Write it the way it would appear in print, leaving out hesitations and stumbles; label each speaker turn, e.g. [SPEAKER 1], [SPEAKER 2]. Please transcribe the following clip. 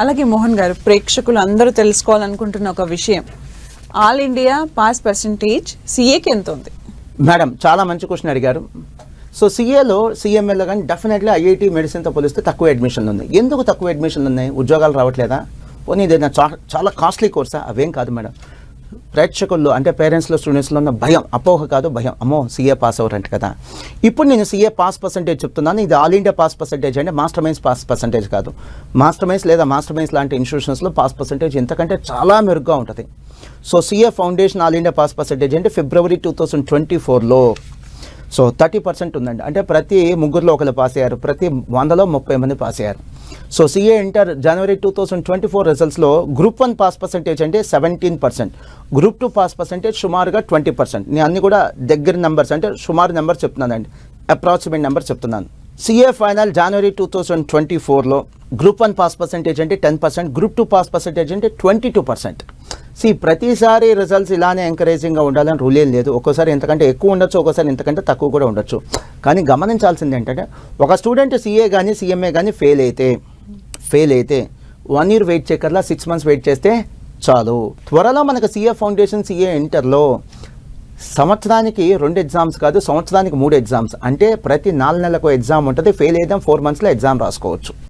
[SPEAKER 1] అలాగే మోహన్ గారు, ప్రేక్షకులు అందరూ తెలుసుకోవాలనుకుంటున్న ఒక విషయం, ఆల్ ఇండియా పాస్ పర్సంటేజ్ సిఏకి ఎంత ఉంది?
[SPEAKER 2] మేడం చాలా మంచి క్వశ్చన్ అడిగారు. సో సిఏలో సిఎంఏలో కానీ డెఫినెట్లీ ఐఐటి మెడిసిన్తో పోలిస్తే తక్కువ అడ్మిషన్లు ఉన్నాయి. ఎందుకు తక్కువ అడ్మిషన్లు ఉన్నాయి? ఉద్యోగాలు రావట్లేదా? పోనీ ఏదైనా చాలా కాస్ట్లీ కోర్సా? అవేం కాదు మేడం. ప్రేక్షకుల్లో అంటే పేరెంట్స్లో స్టూడెంట్స్లో ఉన్న భయం, అపోహ కాదు భయం, అమ్మో సిఏ పాస్ అవ్వరంట కదా. ఇప్పుడు నేను సిఏ పాస్ పర్సంటేజ్ చెప్తున్నాను. ఇది ఆల్ ఇండియా పాస్ పర్సంటేజ్ అంటే మాస్టర్ మైన్స్ పాస్ పర్సంటేజ్ కాదు. మాస్టర్ మైన్స్ లేదా మాస్టర్ మైన్స్ లాంటి ఇన్స్టిట్యూషన్స్లో పాస్ పర్సంటేజ్ ఇంతకంటే చాలా మెరుగ్గా ఉంటుంది. So CA foundation all India pass percentage అంటే ఫిబ్రవరి 2024లో సో 30% ఉందండి. అంటే ప్రతి ముగ్గురులో ఒకరు పాస్ అయ్యారు, ప్రతి 100లో 30 మంది పాస్ అయ్యారు. సో సిఏ ఇంటర్ జనవరి 2024 రిజల్ట్స్లో గ్రూప్ 1 పాస్ పర్సంటేజ్ అంటే 17%, గ్రూప్ 2 పాస్ పర్సంటేజ్ సుమారుగా 20%. నేను అన్ని కూడా దగ్గర నెంబర్స్ అంటే సుమారు నెంబర్ చెప్తున్నానండి, అప్రాక్సిమేట్ నెంబర్ చెప్తున్నాను. సిఏ ఫైనల్ జనవరి 2024లో గ్రూప్ 1 పాస్ పర్సంటేజ్ అంటే 10%, గ్రూప్ 2 పాస్ పర్సంటేజ్ అంటే 22%. ప్రతిసారి రిజల్ట్స్ ఇలానే ఎంకరేజింగ్గా ఉండాలని రూల్ ఏం లేదు. ఒక్కోసారి ఎంతకంటే ఎక్కువ ఉండొచ్చు, ఒక్కోసారి ఎంతకంటే తక్కువ కూడా ఉండొచ్చు. కానీ గమనించాల్సింది ఏంటంటే ఒక స్టూడెంట్ సిఏ కానీ సిఎంఏ కానీ ఫెయిల్ అయితే 1 year వెయిట్ చేయకర్లా 6 months వెయిట్ చేస్తే చాలు. త్వరలో మనకు సిఏ ఫౌండేషన్ సిఏ ఇంటర్లో సంవత్సరానికి 2 ఎగ్జామ్స్ కాదు, సంవత్సరానికి 3 ఎగ్జామ్స్. అంటే ప్రతి 4 నెలలకు ఎగ్జామ్ ఉంటుంది. ఫెయిల్ అయితే 4 monthsలో ఎగ్జామ్ రాసుకోవచ్చు.